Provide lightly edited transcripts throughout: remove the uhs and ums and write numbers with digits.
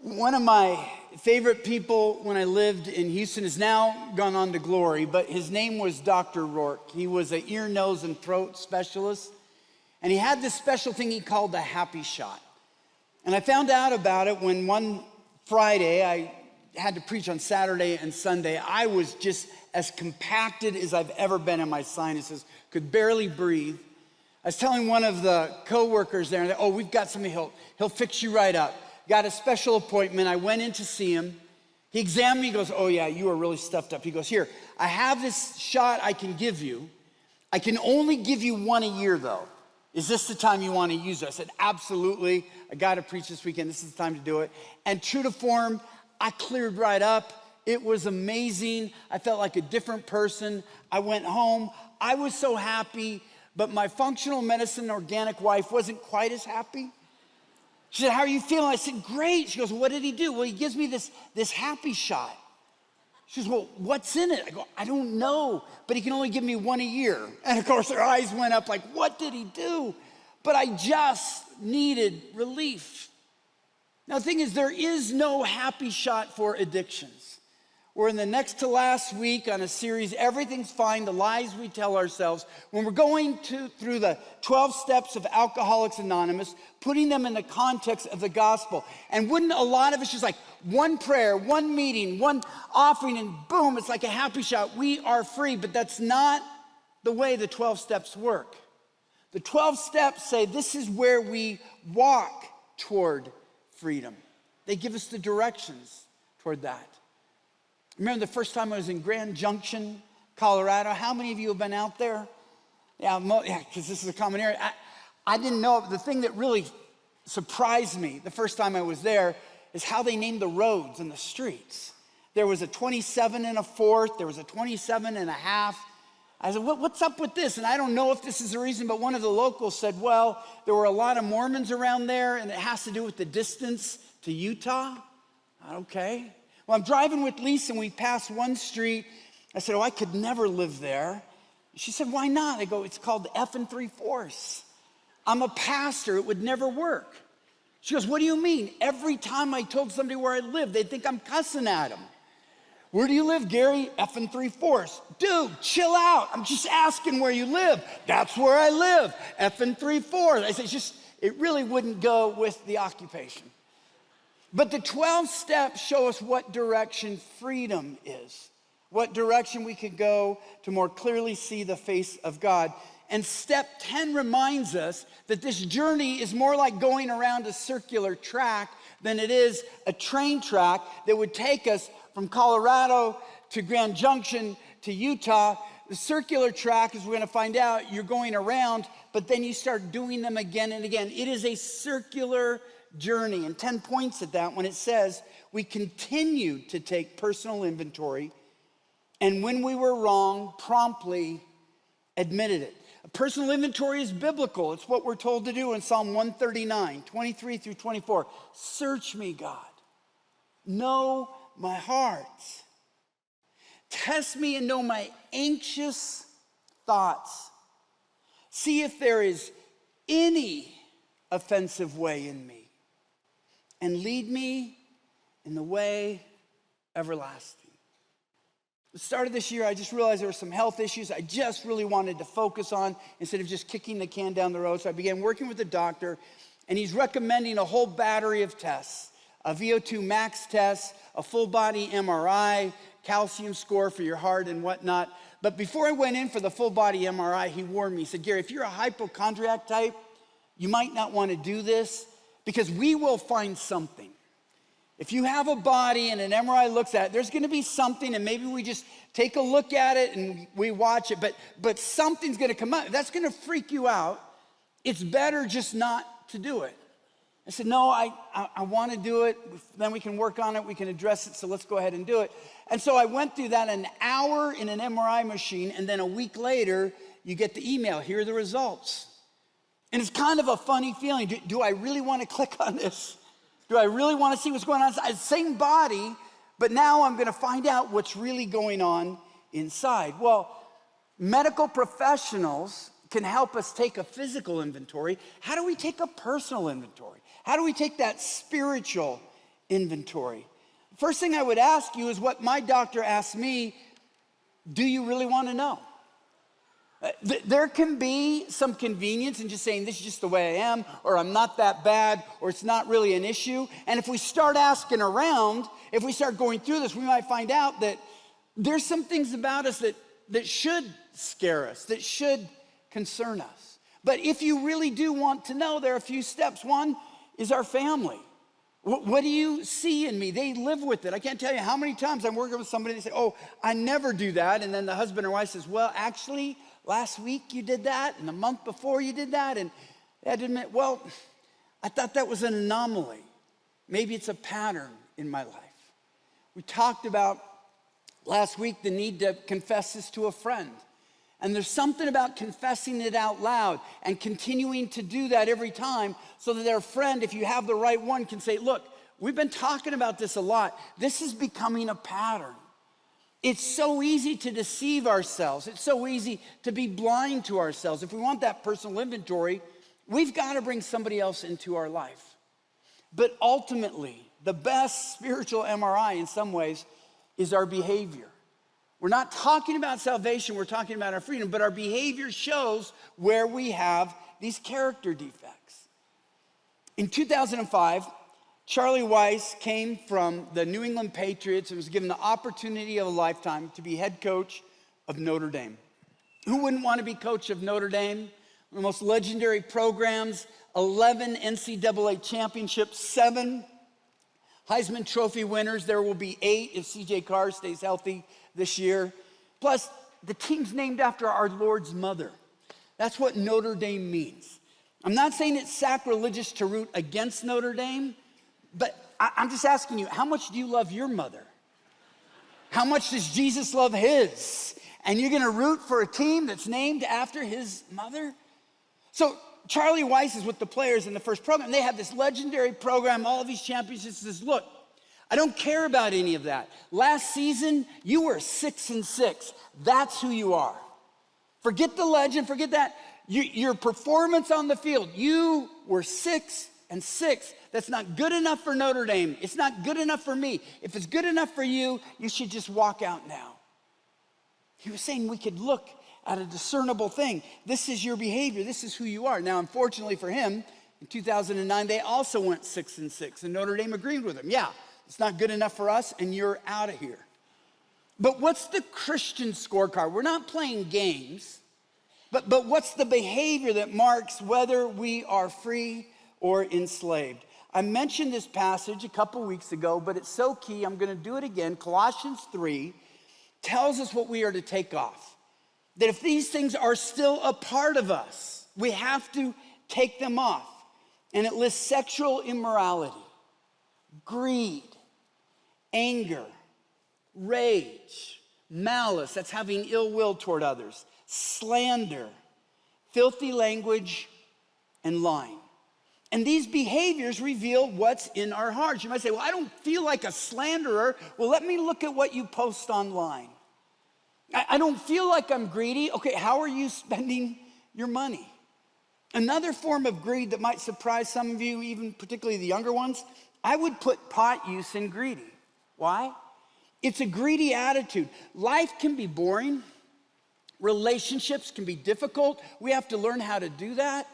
One of my favorite people when I lived in Houston is now gone on to glory, but his name was Dr. Rourke. He was an ear, nose, and throat specialist, and he had this special thing he called the happy shot. And I found out about it when one Friday I had to preach on Saturday and Sunday. I was just as compacted as I've ever been in my sinuses, could barely breathe. I was telling one of the co-workers there, oh, we've got somebody, he'll fix you right up. Got a special appointment. I went in to see him. He examined me. He goes, oh yeah, you are really stuffed up. He goes, here, I have this shot I can give you. I can only give you one a year though. Is this the time you want to use it? I said, absolutely. I got to preach this weekend. This is the time to do it. And true to form, I cleared right up. It was amazing. I felt like a different person. I went home. I was so happy, but my functional medicine organic wife wasn't quite as happy. She said, how are you feeling? I said, great. She goes, well, what did he do? Well, he gives me this happy shot. She goes, well, what's in it? I go, I don't know, but he can only give me one a year. And of course, her eyes went up like, what did he do? But I just needed relief. Now, the thing is, there is no happy shot for addictions. We're in the next to last week on a series, Everything's Fine, the lies we tell ourselves. When we're going through the 12 steps of Alcoholics Anonymous, putting them in the context of the gospel. And wouldn't a lot of us just like one prayer, one meeting, one offering, and boom, it's like a happy shot. We are free, but that's not the way the 12 steps work. The 12 steps say this is where we walk toward freedom. They give us the directions toward that. Remember the first time I was in Grand Junction, Colorado? How many of you have been out there? Yeah, because this is a common area. I didn't know. The thing that really surprised me the first time I was there is how they named the roads and the streets. There was a 27 and a fourth. There was a 27 and a half. I said, what's up with this? And I don't know if this is the reason, but one of the locals said, well, there were a lot of Mormons around there, and it has to do with the distance to Utah. Okay. Well, I'm driving with Lisa, and we passed one street. I said, oh, I could never live there. She said, why not? I go, it's called F and 3/4. I'm a pastor. It would never work. She goes, what do you mean? Every time I told somebody where I live, they'd think I'm cussing at them. Where do you live, Gary? F and 3/4. Dude, chill out. I'm just asking where you live. That's where I live. F and 3/4. I said, it really wouldn't go with the occupation. But the 12 steps show us what direction freedom is, what direction we can go to more clearly see the face of God. And step 10 reminds us that this journey is more like going around a circular track than it is a train track that would take us from Colorado to Grand Junction to Utah. The circular track, as we're going to find out, you're going around, but then you start doing them again and again. It is a circular journey, and 10 points at that when it says we continue to take personal inventory, and when we were wrong, promptly admitted it. A personal inventory is biblical. It's what we're told to do in Psalm 139, 23 through 24. Search me, God. Know my heart. Test me and know my anxious thoughts. See if there is any offensive way in me, and lead me in the way everlasting. At the start of this year, I just realized there were some health issues I just really wanted to focus on instead of just kicking the can down the road. So I began working with a doctor, and he's recommending a whole battery of tests, a VO2 max test, a full body MRI, calcium score for your heart and whatnot. But before I went in for the full body MRI, he warned me. He said, Gary, if you're a hypochondriac type, you might not want to do this, because we will find something. If you have a body and an MRI looks at it, there's going to be something, and maybe we just take a look at it and we watch it, but something's going to come up. That's going to freak you out. It's better just not to do it. I said, no, I want to do it. Then we can work on it. We can address it, so let's go ahead and do it. And so I went through that an hour in an MRI machine, and then a week later, you get the email. Here are the results. And it's kind of a funny feeling. Do I really want to click on this? Do I really want to see what's going on inside? Same body, but now I'm going to find out what's really going on inside. Well, medical professionals can help us take a physical inventory. How do we take a personal inventory? How do we take that spiritual inventory. First thing I would ask you is what my doctor asked me, do you really want to know? There can be some convenience in just saying, this is just the way I am, or I'm not that bad, or it's not really an issue. And if we start asking around, if we start going through this, we might find out that there's some things about us that should scare us, that should concern us. But if you really do want to know, there are a few steps. One is our family. What do you see in me? They live with it. I can't tell you how many times I'm working with somebody, they say, oh, I never do that. And then the husband or wife says, well, actually, last week you did that, and the month before you did that. And they had to admit, well, I thought that was an anomaly. Maybe it's a pattern in my life. We talked about last week the need to confess this to a friend. And there's something about confessing it out loud and continuing to do that every time so that their friend, if you have the right one, can say, look, we've been talking about this a lot. This is becoming a pattern. It's so easy to deceive ourselves. It's so easy to be blind to ourselves. If we want that personal inventory, we've got to bring somebody else into our life. But ultimately, the best spiritual MRI in some ways is our behavior. We're not talking about salvation, we're talking about our freedom, but our behavior shows where we have these character defects. In 2005, Charlie Weiss came from the New England Patriots and was given the opportunity of a lifetime to be head coach of Notre Dame. Who wouldn't want to be coach of Notre Dame? One of the most legendary programs, 11 NCAA championships, 7 Heisman Trophy winners. There will be 8 if CJ Carr stays healthy this year. Plus, the team's named after our Lord's mother. That's what Notre Dame means. I'm not saying it's sacrilegious to root against Notre Dame, but I'm just asking you, how much do you love your mother? How much does Jesus love his? And you're gonna root for a team that's named after his mother? So Charlie Weiss is with the players in the first program. They have this legendary program, all of these championships. He says, look, I don't care about any of that. Last season, you were 6-6. That's who you are. Forget the legend, forget that. Your performance on the field, you were 6-6. That's not good enough for Notre Dame. It's not good enough for me. If it's good enough for you, you should just walk out now. He was saying we could look at a discernible thing. This is your behavior. This is who you are. Now, unfortunately for him, in 2009, they also went 6-6, and Notre Dame agreed with him. Yeah, it's not good enough for us, and you're out of here. But what's the Christian scorecard? We're not playing games, but what's the behavior that marks whether we are free or enslaved? I mentioned this passage a couple weeks ago, but it's so key, I'm gonna do it again. Colossians 3 tells us what we are to take off. That if these things are still a part of us, we have to take them off. And it lists sexual immorality, greed, anger, rage, malice, that's having ill will toward others, slander, filthy language, and lying. And these behaviors reveal what's in our hearts. You might say, well, I don't feel like a slanderer. Well, let me look at what you post online. I don't feel like I'm greedy. Okay, how are you spending your money? Another form of greed that might surprise some of you, even particularly the younger ones, I would put pot use in greedy. Why? It's a greedy attitude. Life can be boring. Relationships can be difficult. We have to learn how to do that.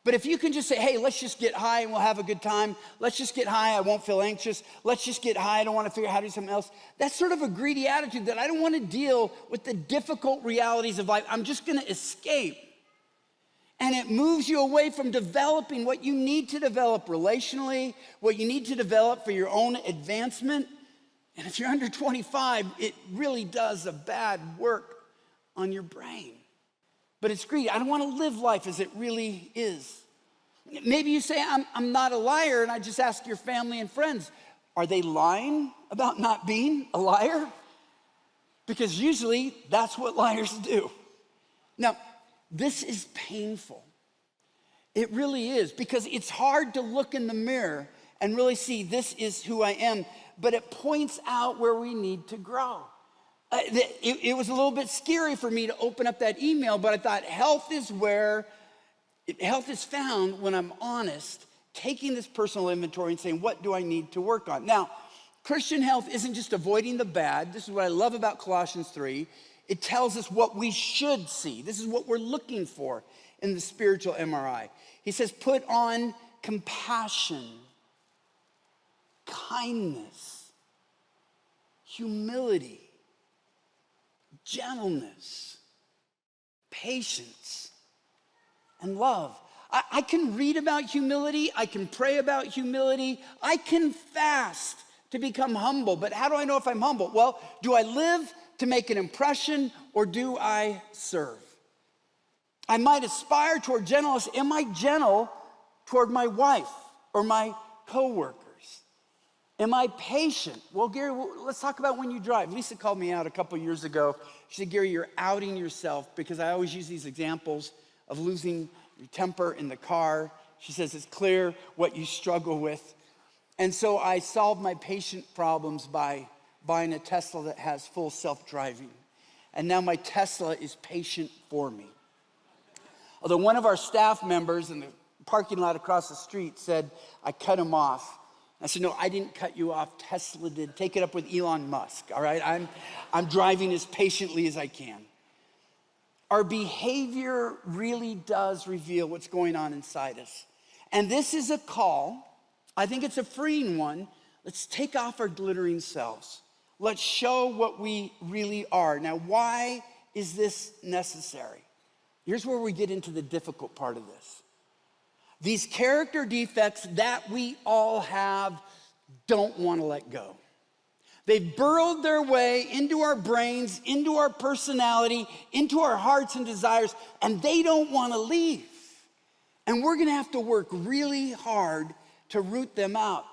But if you can just say, hey, let's just get high and we'll have a good time. Let's just get high, I won't feel anxious. Let's just get high, I don't want to figure out how to do something else. That's sort of a greedy attitude that I don't want to deal with the difficult realities of life. I'm just going to escape. And it moves you away from developing what you need to develop relationally, what you need to develop for your own advancement. And if you're under 25, it really does a bad work on your brain. But it's greedy. I don't want to live life as it really is. Maybe you say, I'm not a liar, and I just ask your family and friends, are they lying about not being a liar? Because usually that's what liars do. Now, this is painful. It really is, because it's hard to look in the mirror and really see this is who I am, but it points out where we need to grow. It was a little bit scary for me to open up that email, but I thought health is found when I'm honest taking this personal inventory and saying, what do I need to work on? Now, Christian health isn't just avoiding the bad. This is what I love about Colossians 3. It tells us what we should see. This is what we're looking for in the spiritual MRI. He says, put on compassion, kindness, humility, gentleness, patience, and love. I can read about humility. I can pray about humility. I can fast to become humble. But how do I know if I'm humble? Well, do I live to make an impression or do I serve? I might aspire toward gentleness. Am I gentle toward my wife or my coworkers? Am I patient? Well, Gary, let's talk about when you drive. Lisa called me out a couple years ago. She said, Gary, you're outing yourself, because I always use these examples of losing your temper in the car. She says, it's clear what you struggle with. And so I solved my patient problems by buying a Tesla that has full self-driving. And now my Tesla is patient for me. Although one of our staff members in the parking lot across the street said, I cut him off. I said, no, I didn't cut you off. Tesla did. Take it up with Elon Musk, all right? I'm driving as patiently as I can. Our behavior really does reveal what's going on inside us. And this is a call. I think it's a freeing one. Let's take off our glittering selves. Let's show what we really are. Now, why is this necessary? Here's where we get into the difficult part of this. These character defects that we all have don't want to let go. They've burrowed their way into our brains, into our personality, into our hearts and desires, and they don't want to leave. And we're going to have to work really hard to root them out.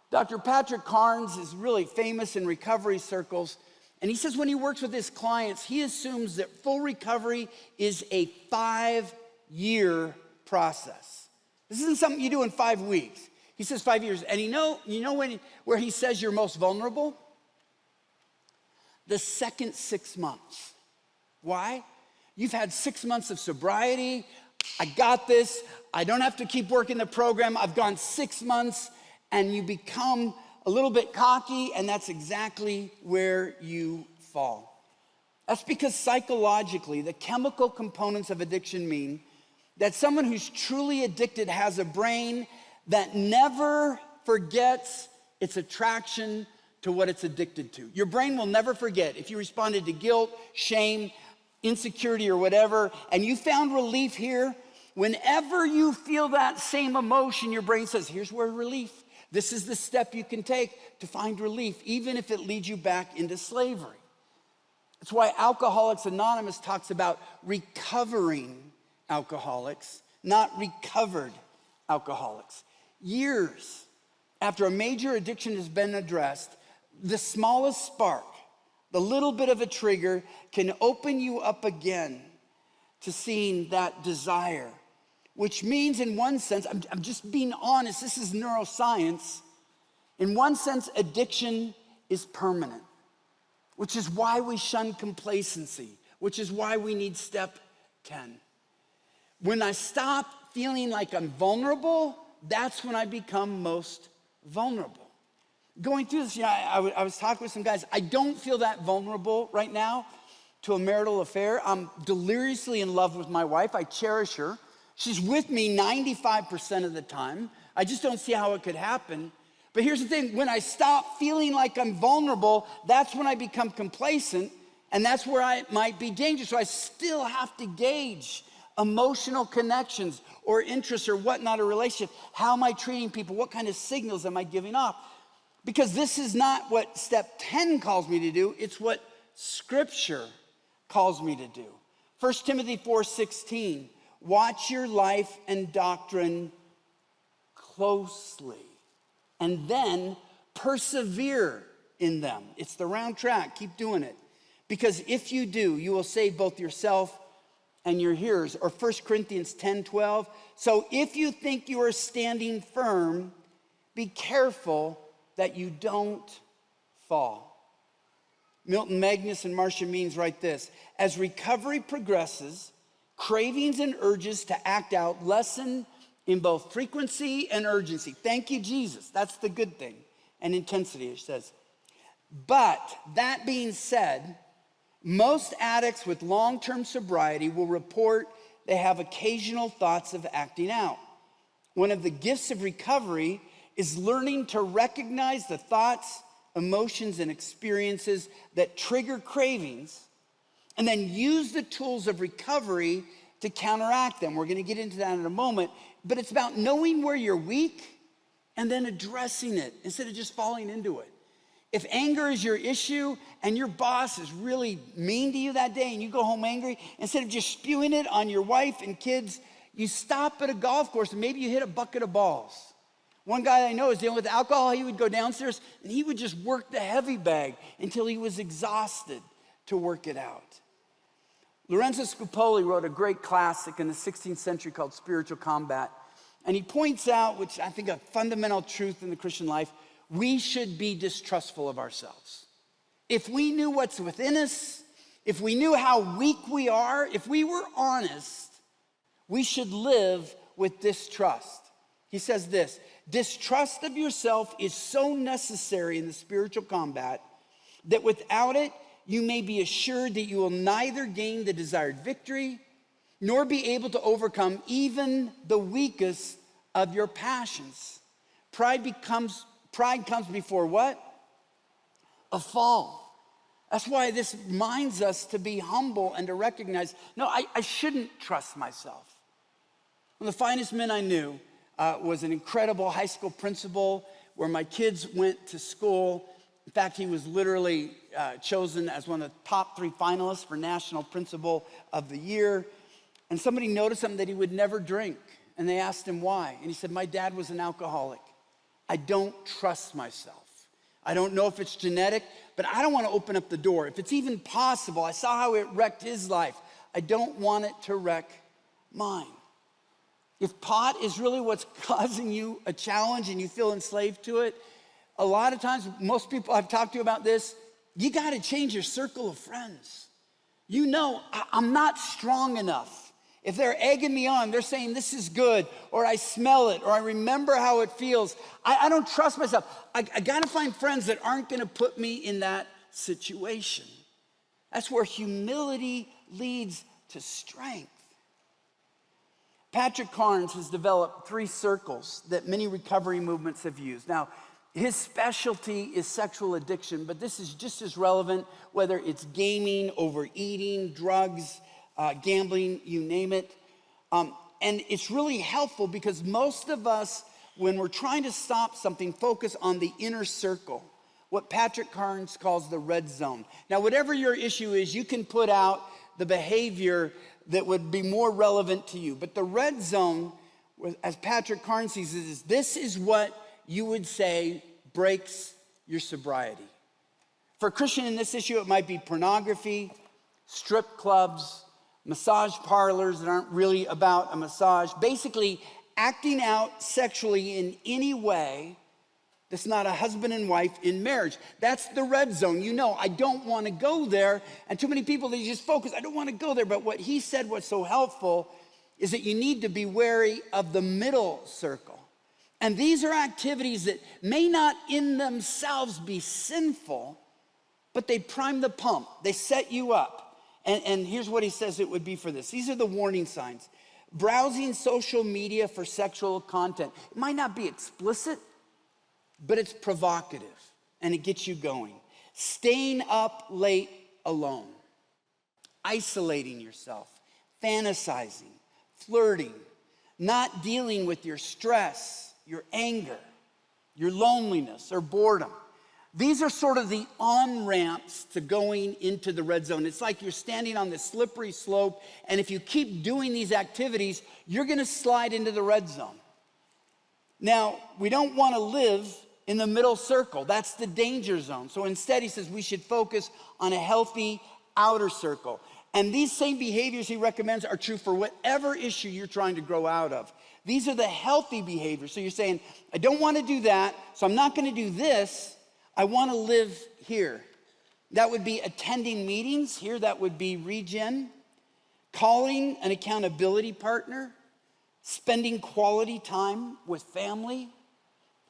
Dr. Patrick Carnes is really famous in recovery circles, and he says when he works with his clients, he assumes that full recovery is a 5-year process. This isn't something you do in 5 weeks. He says 5 years. And you know where he says you're most vulnerable? The second 6 months. Why? You've had 6 months of sobriety. I got this. I don't have to keep working the program. I've gone 6 months, and you become a little bit cocky, and that's exactly where you fall. That's because psychologically, the chemical components of addiction mean that someone who's truly addicted has a brain that never forgets its attraction to what it's addicted to. Your brain will never forget. If you responded to guilt, shame, insecurity, or whatever, and you found relief here, whenever you feel that same emotion, your brain says, here's where relief. This is the step you can take to find relief, even if it leads you back into slavery. That's why Alcoholics Anonymous talks about recovering alcoholics, not recovered alcoholics. Years after a major addiction has been addressed, the smallest spark, the little bit of a trigger, can open you up again to seeing that desire, which means in one sense, I'm just being honest, this is neuroscience. In one sense, addiction is permanent, which is why we shun complacency, which is why we need step 10. When I stop feeling like I'm vulnerable, that's when I become most vulnerable. Going through this, I was talking with some guys. I don't feel that vulnerable right now to a marital affair. I'm deliriously in love with my wife. I cherish her. She's with me 95% of the time. I just don't see how it could happen. But here's the thing. When I stop feeling like I'm vulnerable, that's when I become complacent, and that's where I might be dangerous. So I still have to gauge emotional connections or interests or whatnot, or relationship. How am I treating people? What kind of signals am I giving off? Because this is not what step 10 calls me to do. It's what Scripture calls me to do. 1 Timothy 4:16, watch your life and doctrine closely, and then persevere in them. It's the round track. Keep doing it. Because if you do, you will save both yourself and your hearers. Or 1 Corinthians 10:12. So if you think you are standing firm, be careful that you don't fall. Milton Magnus and Marcia Means write this: as recovery progresses, cravings and urges to act out lessen in both frequency and urgency. Thank you, Jesus. That's the good thing. And intensity, it says. But that being said, most addicts with long-term sobriety will report they have occasional thoughts of acting out. One of the gifts of recovery is learning to recognize the thoughts, emotions, and experiences that trigger cravings, and then use the tools of recovery to counteract them. We're going to get into that in a moment, but it's about knowing where you're weak and then addressing it instead of just falling into it. If anger is your issue and your boss is really mean to you that day and you go home angry, instead of just spewing it on your wife and kids, you stop at a golf course and maybe you hit a bucket of balls. One guy I know is dealing with alcohol. He would go downstairs and he would just work the heavy bag until he was exhausted to work it out. Lorenzo Scupoli wrote a great classic in the 16th century called Spiritual Combat. And he points out, which I think a fundamental truth in the Christian life, we should be distrustful of ourselves. If we knew what's within us, if we knew how weak we are, if we were honest, we should live with distrust. He says this, distrust of yourself is so necessary in the spiritual combat that without it, you may be assured that you will neither gain the desired victory nor be able to overcome even the weakest of your passions. Pride comes before what? A fall. That's why this reminds us to be humble and to recognize, no, I shouldn't trust myself. One of the finest men I knew was an incredible high school principal where my kids went to school. In fact, he was literally chosen as one of the top 3 finalists for National Principal of the Year. And somebody noticed something that he would never drink. And they asked him why. And he said, my dad was an alcoholic. I don't trust myself. I don't know if it's genetic, but I don't want to open up the door. If it's even possible, I saw how it wrecked his life. I don't want it to wreck mine. If pot is really what's causing you a challenge and you feel enslaved to it, a lot of times, most people I've talked to about this, you got to change your circle of friends. You know, I'm not strong enough. If they're egging me on, they're saying this is good, or I smell it, or I remember how it feels. I don't trust myself. I got to find friends that aren't going to put me in that situation. That's where humility leads to strength. Patrick Carnes has developed 3 circles that many recovery movements have used. Now, his specialty is sexual addiction, but this is just as relevant whether it's gaming, overeating, drugs, gambling, you name it. And it's really helpful because most of us, when we're trying to stop something, focus on the inner circle, what Patrick Carnes calls the red zone. Now, whatever your issue is, you can put out the behavior that would be more relevant to you. But the red zone, as Patrick Carnes sees it, is this is what you would say breaks your sobriety. For a Christian in this issue, it might be pornography, strip clubs, massage parlors that aren't really about a massage. Basically, acting out sexually in any way that's not a husband and wife in marriage. That's the red zone. You know, I don't want to go there. And too many people, they just focus, I don't want to go there. But what he said was so helpful is that you need to be wary of the middle circle. And these are activities that may not in themselves be sinful, but they prime the pump. They set you up. And here's what he says it would be for this. These are the warning signs. Browsing social media for sexual content. It might not be explicit, but it's provocative and it gets you going. Staying up late alone. Isolating yourself. Fantasizing. Flirting. Not dealing with your stress, your anger, your loneliness, or boredom. These are sort of the on-ramps to going into the red zone. It's like you're standing on this slippery slope, and if you keep doing these activities, you're gonna slide into the red zone. Now, we don't wanna live in the middle circle. That's the danger zone. So instead, he says we should focus on a healthy outer circle. And these same behaviors he recommends are true for whatever issue you're trying to grow out of. These are the healthy behaviors. So you're saying, I don't wanna do that, so I'm not gonna do this. I want to live here. That would be attending meetings. Here, that would be regen. Calling an accountability partner. spending quality time with family,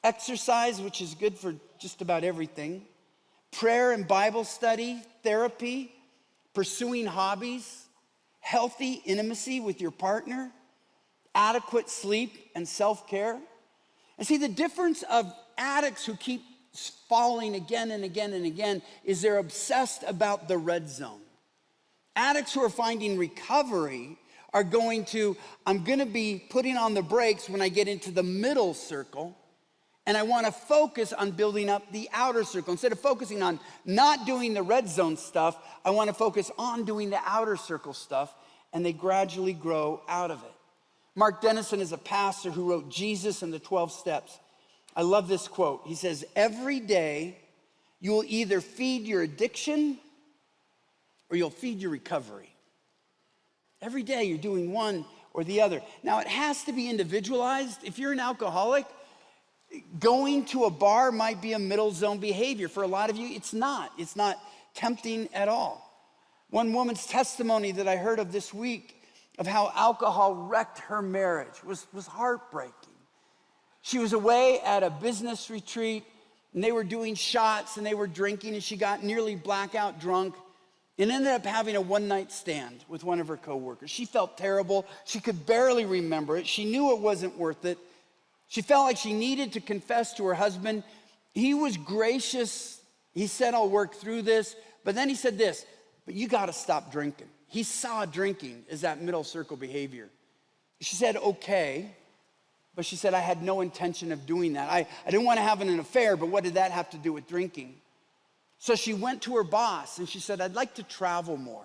exercise, which is good for just about everything, prayer and Bible study, therapy, pursuing hobbies, healthy intimacy with your partner, adequate sleep and self-care. And see, the difference of addicts who keep falling again and again and again is they're obsessed about the red zone. Addicts who are finding recovery are I'm gonna be putting on the brakes when I get into the middle circle, and I wanna focus on building up the outer circle. Instead of focusing on not doing the red zone stuff, I wanna focus on doing the outer circle stuff, and they gradually grow out of it. Mark Dennison is a pastor who wrote Jesus and the 12 Steps. I love this quote. He says, every day you will either feed your addiction or you'll feed your recovery. Every day you're doing one or the other. Now it has to be individualized. If you're an alcoholic, going to a bar might be a middle zone behavior. For a lot of you, it's not. It's not tempting at all. One woman's testimony that I heard of this week of how alcohol wrecked her marriage was heartbreaking. She was away at a business retreat, and they were doing shots, and they were drinking, and she got nearly blackout drunk and ended up having a one-night stand with one of her coworkers. She felt terrible. She could barely remember it. She knew it wasn't worth it. She felt like she needed to confess to her husband. He was gracious. He said, I'll work through this. But then he said this, but you got to stop drinking. He saw drinking as that middle circle behavior. She said, okay. But she said, I had no intention of doing that. I didn't want to have an affair, but what did that have to do with drinking? So she went to her boss and she said, I'd like to travel more.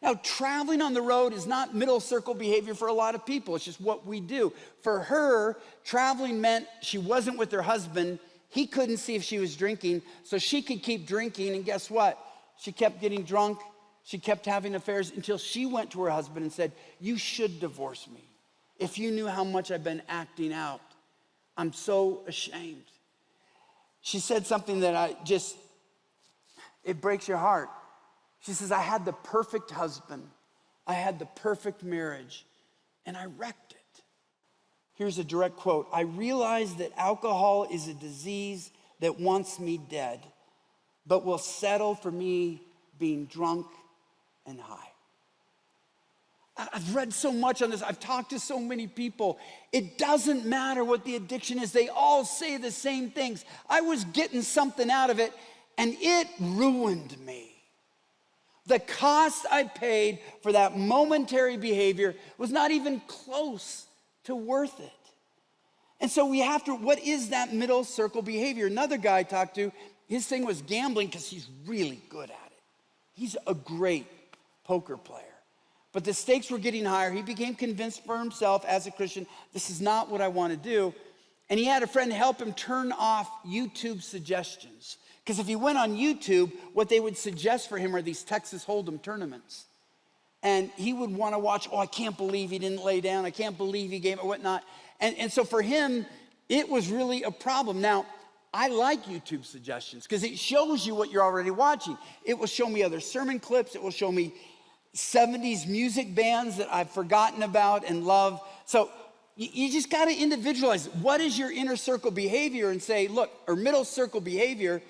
Now, traveling on the road is not middle circle behavior for a lot of people. It's just what we do. For her, traveling meant she wasn't with her husband. He couldn't see if she was drinking, so she could keep drinking. And guess what? She kept getting drunk. She kept having affairs until she went to her husband and said, you should divorce me. If you knew how much I've been acting out, I'm so ashamed. She said something that it breaks your heart. She says, I had the perfect husband. I had the perfect marriage, and I wrecked it. Here's a direct quote. I realized that alcohol is a disease that wants me dead, but will settle for me being drunk and high. I've read so much on this. I've talked to so many people. It doesn't matter what the addiction is. They all say the same things. I was getting something out of it, and it ruined me. The cost I paid for that momentary behavior was not even close to worth it. And so what is that middle circle behavior? Another guy I talked to, his thing was gambling because he's really good at it. He's a great poker player. But the stakes were getting higher. He became convinced for himself as a Christian, this is not what I want to do. And he had a friend help him turn off YouTube suggestions. Because if he went on YouTube, what they would suggest for him are these Texas Hold'em tournaments. And he would want to watch, I can't believe he didn't lay down. I can't believe he gave or whatnot. And so for him, it was really a problem. Now, I like YouTube suggestions because it shows you what you're already watching. It will show me other sermon clips. It will show me 70s music bands that I've forgotten about and love. So you just got to individualize. What is your inner circle behavior and say, look, or middle circle behavior,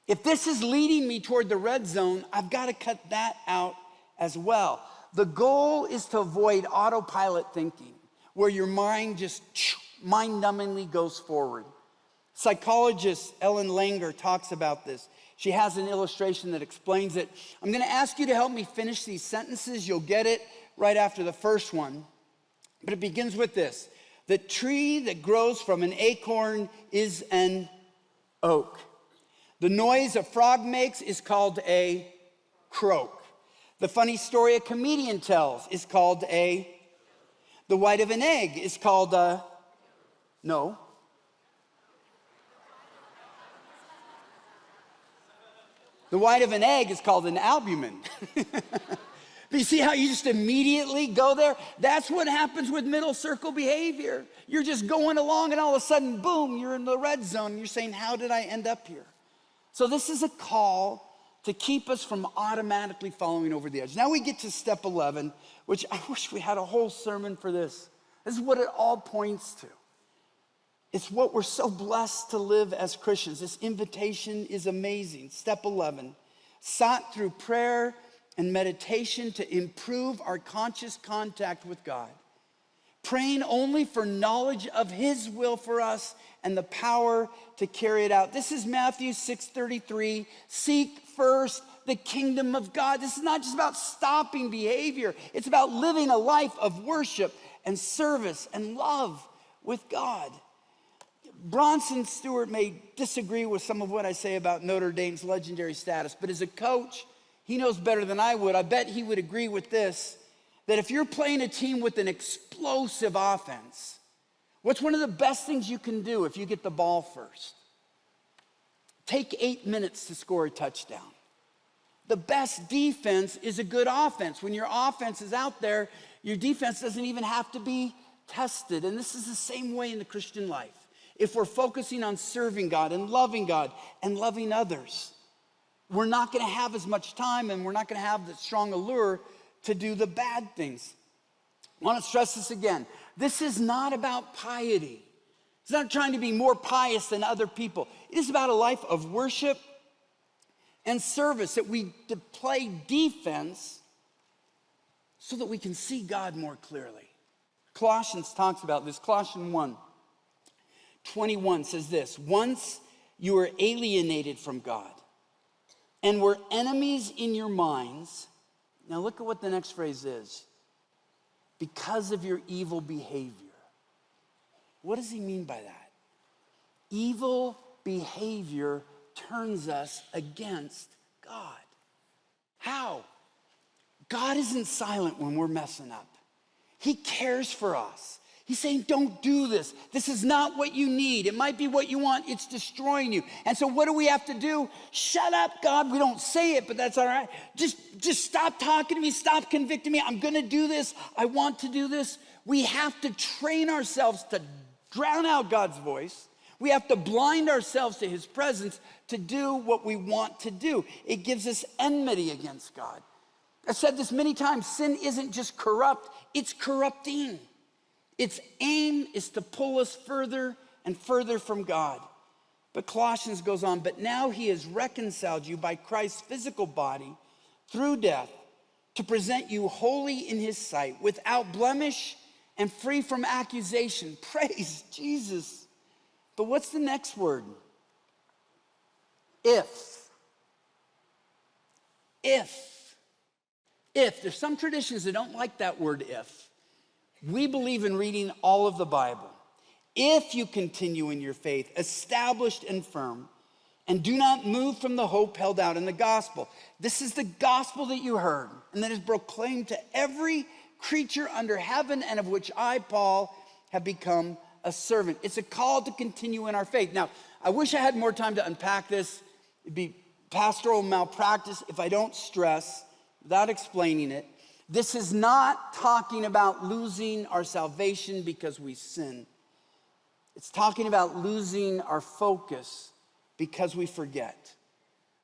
if this is leading me toward the red zone, I've got to cut that out as well. The goal is to avoid autopilot thinking, where your mind just mind-numbingly goes forward. Psychologist Ellen Langer talks about this. She has an illustration that explains it. I'm going to ask you to help me finish these sentences. You'll get it right after the first one. But it begins with this. The tree that grows from an acorn is an oak. The noise a frog makes is called a croak. The funny story a comedian tells is called a... The white of an egg is called a... No. The white of an egg is called an albumin. But you see how you just immediately go there? That's what happens with middle circle behavior. You're just going along and all of a sudden, boom, you're in the red zone. And you're saying, how did I end up here? So this is a call to keep us from automatically following over the edge. Now we get to step 11, which I wish we had a whole sermon for this. This is what it all points to. It's what we're so blessed to live as Christians. This invitation is amazing. Step 11, sought through prayer and meditation to improve our conscious contact with God, praying only for knowledge of his will for us and the power to carry it out. This is Matthew 6:33. Seek first the kingdom of God. This is not just about stopping behavior. It's about living a life of worship and service and love with God. Bronson Stewart may disagree with some of what I say about Notre Dame's legendary status, but as a coach, he knows better than I would. I bet he would agree with this, that if you're playing a team with an explosive offense, what's one of the best things you can do if you get the ball first? Take 8 minutes to score a touchdown. The best defense is a good offense. When your offense is out there, your defense doesn't even have to be tested. And this is the same way in the Christian life. If we're focusing on serving God and loving others, we're not going to have as much time and we're not going to have the strong allure to do the bad things. I want to stress this again. This is not about piety. It's not trying to be more pious than other people. It is about a life of worship and service, that we play defense so that we can see God more clearly. Colossians talks about this. Colossians 1:21 says this: once you were alienated from God and were enemies in your minds. Now look at what the next phrase is. Because of your evil behavior. What does he mean by that? Evil behavior turns us against God. How? God isn't silent when we're messing up. He cares for us. He's saying, don't do this. This is not what you need. It might be what you want. It's destroying you. And so what do we have to do? Shut up, God. We don't say it, but that's all right. Just stop talking to me. Stop convicting me. I'm going to do this. I want to do this. We have to train ourselves to drown out God's voice. We have to blind ourselves to his presence to do what we want to do. It gives us enmity against God. I've said this many times. Sin isn't just corrupt. It's corrupting. Its aim is to pull us further and further from God. But Colossians goes on, but now he has reconciled you by Christ's physical body through death to present you holy in his sight, without blemish and free from accusation. Praise Jesus. But what's the next word? If. There's some traditions that don't like that word if. We believe in reading all of the Bible. If you continue in your faith, established and firm, and do not move from the hope held out in the gospel. This is the gospel that you heard, and that is proclaimed to every creature under heaven, and of which I, Paul, have become a servant. It's a call to continue in our faith. Now, I wish I had more time to unpack this. It'd be pastoral malpractice if I don't stress, without explaining it, this is not talking about losing our salvation because we sin. It's talking about losing our focus because we forget.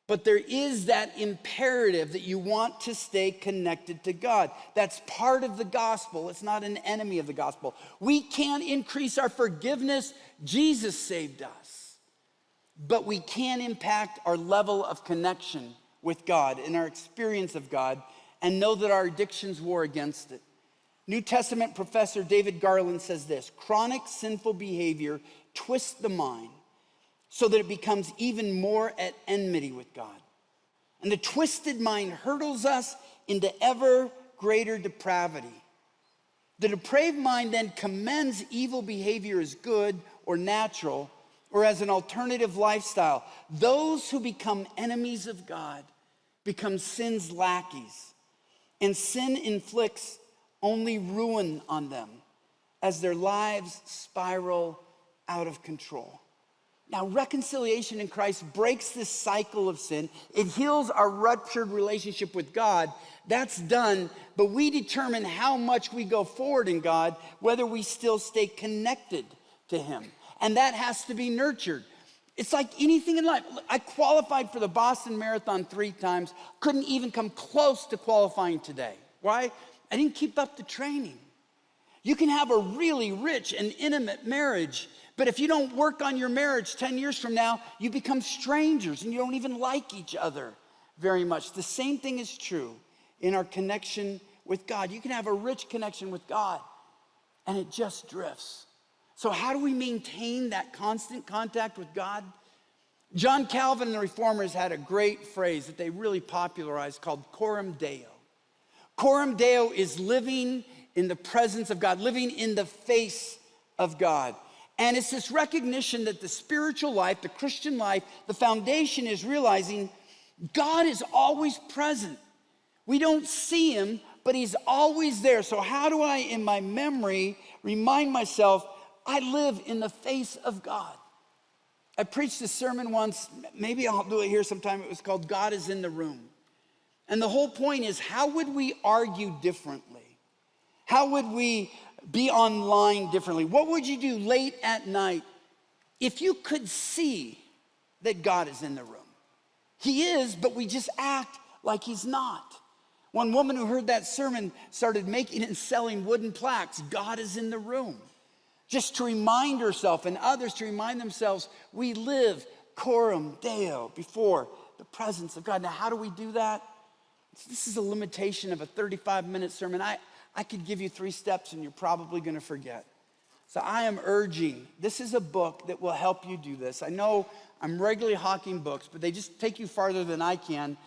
But there is that imperative that you want to stay connected to God. That's part of the gospel. It's not an enemy of the gospel. We can't increase our forgiveness. Jesus saved us. But we can impact our level of connection with God and our experience of God, and know that our addictions war against it. New Testament professor David Garland says this: chronic sinful behavior twists the mind so that it becomes even more at enmity with God. And the twisted mind hurtles us into ever greater depravity. The depraved mind then commends evil behavior as good or natural or as an alternative lifestyle. Those who become enemies of God become sin's lackeys. And sin inflicts only ruin on them as their lives spiral out of control. Now, reconciliation in Christ breaks this cycle of sin. It heals our ruptured relationship with God. That's done, but we determine how much we go forward in God, whether we still stay connected to him. And that has to be nurtured. It's like anything in life. I qualified for the Boston Marathon 3 times. Couldn't even come close to qualifying today. Why? I didn't keep up the training. You can have a really rich and intimate marriage, but if you don't work on your marriage 10 years from now, you become strangers and you don't even like each other very much. The same thing is true in our connection with God. You can have a rich connection with God and it just drifts. So how do we maintain that constant contact with God? John Calvin and the Reformers had a great phrase that they really popularized called coram Deo. Coram Deo is living in the presence of God, living in the face of God. And it's this recognition that the spiritual life, the Christian life, the foundation is realizing God is always present. We don't see him, but he's always there. So how do I, in my memory, remind myself I live in the face of God? I preached a sermon once, maybe I'll do it here sometime. It was called God is in the Room. And the whole point is, how would we argue differently? How would we be online differently? What would you do late at night if you could see that God is in the room? He is, but we just act like he's not. One woman who heard that sermon started making and selling wooden plaques, God is in the room, just to remind herself and others to remind themselves, we live coram Deo, before the presence of God. Now, how do we do that? This is a limitation of a 35-minute sermon. I could give you 3 steps and you're probably gonna forget. So I am urging, this is a book that will help you do this. I know I'm regularly hawking books, but they just take you farther than I can.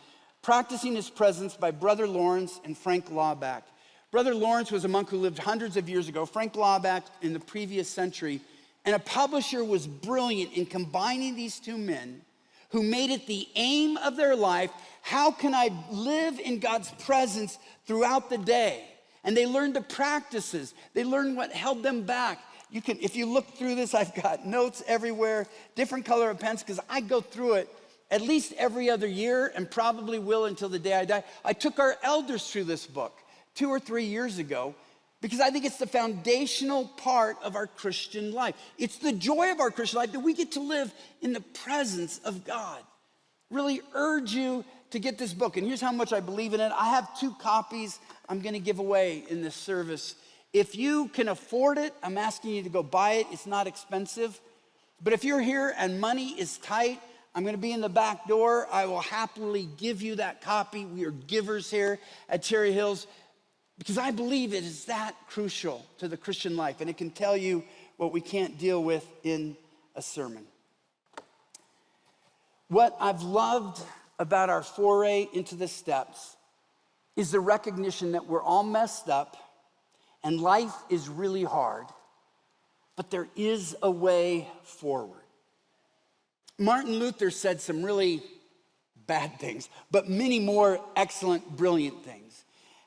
Practicing His Presence by Brother Lawrence and Frank Laubach. Brother Lawrence was a monk who lived hundreds of years ago, Frank Laubach in the previous century, and a publisher was brilliant in combining these two men who made it the aim of their life, how can I live in God's presence throughout the day? And they learned the practices. They learned what held them back. You can, if you look through this, I've got notes everywhere, different color of pens, because I go through it at least every other year and probably will until the day I die. I took our elders through this book 2 or 3 years ago because I think it's the foundational part of our Christian life. It's the joy of our Christian life that we get to live in the presence of God. Really urge you to get this book. And here's how much I believe in it. I have 2 copies I'm gonna give away in this service. If you can afford it, I'm asking you to go buy it. It's not expensive. But if you're here and money is tight, I'm gonna be in the back door. I will happily give you that copy. We are givers here at Cherry Hills because I believe it is that crucial to the Christian life, and it can tell you what we can't deal with in a sermon. What I've loved about our foray into the steps is the recognition that we're all messed up and life is really hard, but there is a way forward. Martin Luther said some really bad things, but many more excellent, brilliant things.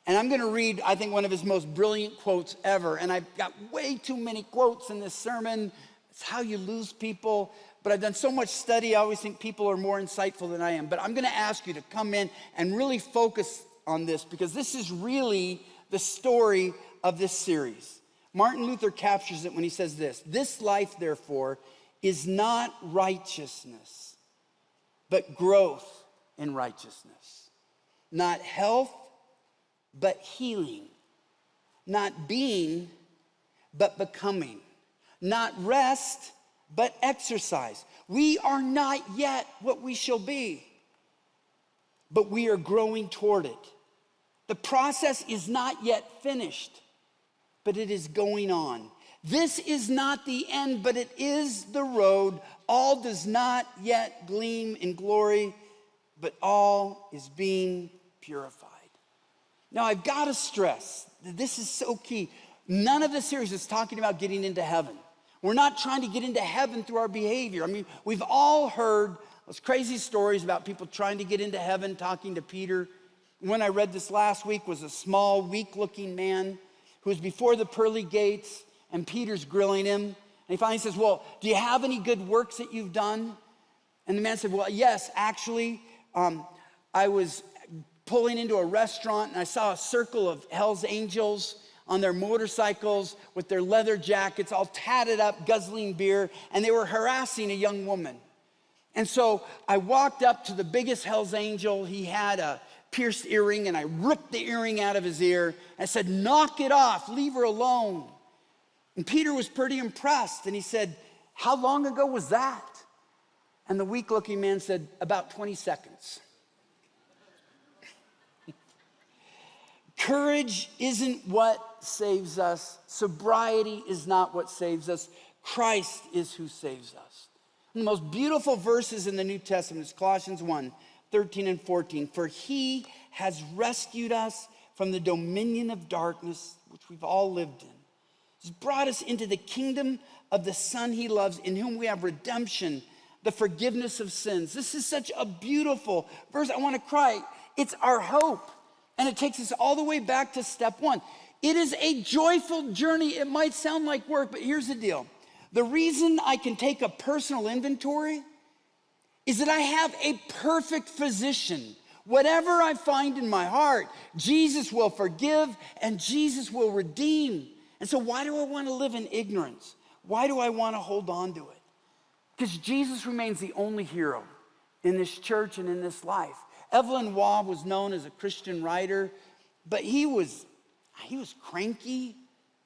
And I'm gonna read, I think, one of his most brilliant quotes ever. And I've got way too many quotes in this sermon. It's how you lose people. But I've done so much study, I always think people are more insightful than I am. But I'm gonna ask you to come in and really focus on this because this is really the story of this series. Martin Luther captures it when he says this life, therefore, is not righteousness, but growth in righteousness. Not health, but healing. Not being, but becoming. Not rest, but exercise. We are not yet what we shall be, but we are growing toward it. The process is not yet finished, but it is going on. This is not the end, but it is the road. All does not yet gleam in glory, but all is being purified. Now, I've got to stress that this is so key. None of the series is talking about getting into heaven. We're not trying to get into heaven through our behavior. I mean, we've all heard those crazy stories about people trying to get into heaven, talking to Peter. When I read this last week was a small, weak-looking man who was before the pearly gates, and Peter's grilling him. And he finally says, well, do you have any good works that you've done? And the man said, well, yes, actually, I was pulling into a restaurant and I saw a circle of Hell's Angels on their motorcycles with their leather jackets, all tatted up, guzzling beer, and they were harassing a young woman. And so I walked up to the biggest Hell's Angel. He had a pierced earring, and I ripped the earring out of his ear. I said, knock it off, leave her alone. And Peter was pretty impressed, and he said, how long ago was that? And the weak-looking man said, about 20 seconds. Courage isn't what saves us. Sobriety is not what saves us. Christ is who saves us. One of the most beautiful verses in the New Testament is Colossians 1, 13 and 14. For he has rescued us from the dominion of darkness, which we've all lived in. He's brought us into the kingdom of the Son he loves, in whom we have redemption, the forgiveness of sins. This is such a beautiful verse. I want to cry. It's our hope. And it takes us all the way back to step one. It is a joyful journey. It might sound like work, but here's the deal. The reason I can take a personal inventory is that I have a perfect physician. Whatever I find in my heart, Jesus will forgive and Jesus will redeem. And so why do I want to live in ignorance? Why do I want to hold on to it? Because Jesus remains the only hero in this church and in this life. Evelyn Waugh was known as a Christian writer, but he was cranky,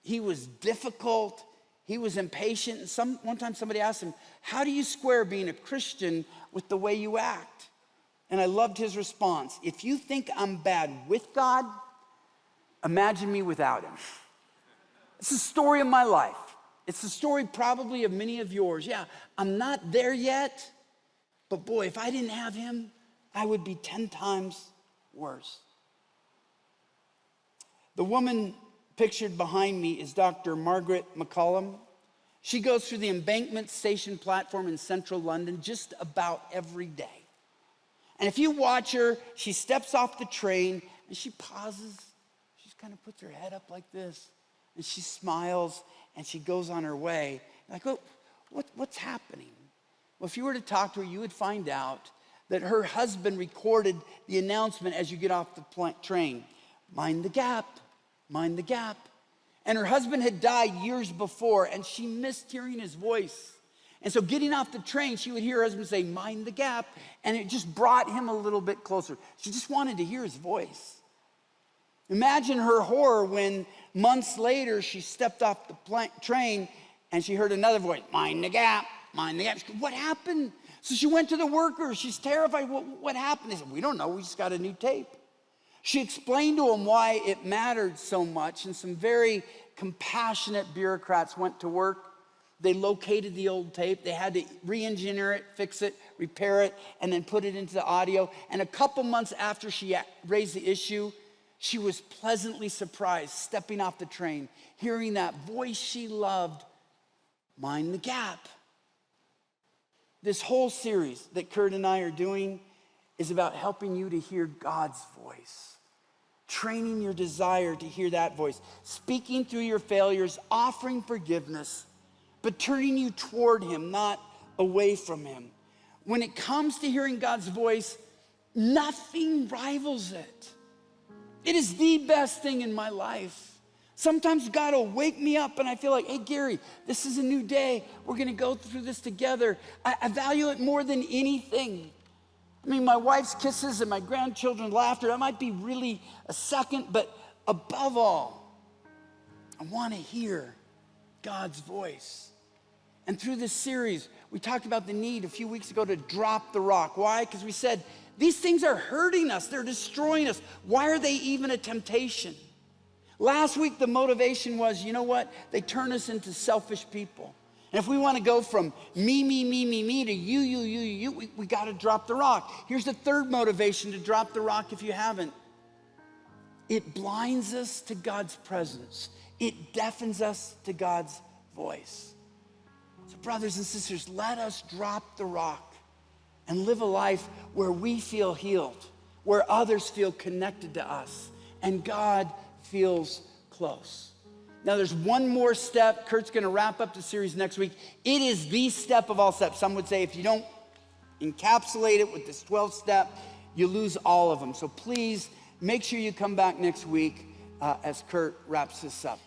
he was difficult, he was impatient. And one time somebody asked him, how do you square being a Christian with the way you act? And I loved his response. If you think I'm bad with God, imagine me without him. It's the story of my life. It's the story probably of many of yours. Yeah, I'm not there yet, but boy, if I didn't have him, I would be 10 times worse. The woman pictured behind me is Dr. Margaret McCollum. She goes through the Embankment Station platform in central London just about every day. And if you watch her, she steps off the train and she pauses. She just kind of puts her head up like this and she smiles and she goes on her way. Like, oh, what's happening? Well, if you were to talk to her, you would find out that her husband recorded the announcement as you get off the train. Mind the gap, mind the gap. And her husband had died years before, and she missed hearing his voice. And so getting off the train, she would hear her husband say, mind the gap, and it just brought him a little bit closer. She just wanted to hear his voice. Imagine her horror when months later she stepped off the train and she heard another voice, mind the gap, mind the gap. She goes, what happened? So she went to the workers. She's terrified. What happened? They said, we don't know. We just got a new tape. She explained to them why it mattered so much, and some very compassionate bureaucrats went to work. They located the old tape. They had to re-engineer it, fix it, repair it, and then put it into the audio. And a couple months after she raised the issue, she was pleasantly surprised, stepping off the train, hearing that voice she loved, mind the gap. This whole series that Kurt and I are doing is about helping you to hear God's voice, training your desire to hear that voice, speaking through your failures, offering forgiveness, but turning you toward him, not away from him. When it comes to hearing God's voice, nothing rivals it. It is the best thing in my life. Sometimes God will wake me up and I feel like, hey, Gary, this is a new day. We're going to go through this together. I value it more than anything. I mean, my wife's kisses and my grandchildren's laughter, that might be really a second, but above all, I want to hear God's voice. And through this series, we talked about the need a few weeks ago to drop the rock. Why? Because we said, these things are hurting us. They're destroying us. Why are they even a temptation? Last week, the motivation was, you know what? They turn us into selfish people. And if we want to go from me to you, we got to drop the rock. Here's the third motivation to drop the rock if you haven't. It blinds us to God's presence. It deafens us to God's voice. So brothers and sisters, let us drop the rock and live a life where we feel healed, where others feel connected to us, and God feels close. Now there's one more step. Kurt's going to wrap up the series next week. It is the step of all steps. Some would say if you don't encapsulate it with this 12th step, you lose all of them. So please make sure you come back next week as Kurt wraps this up.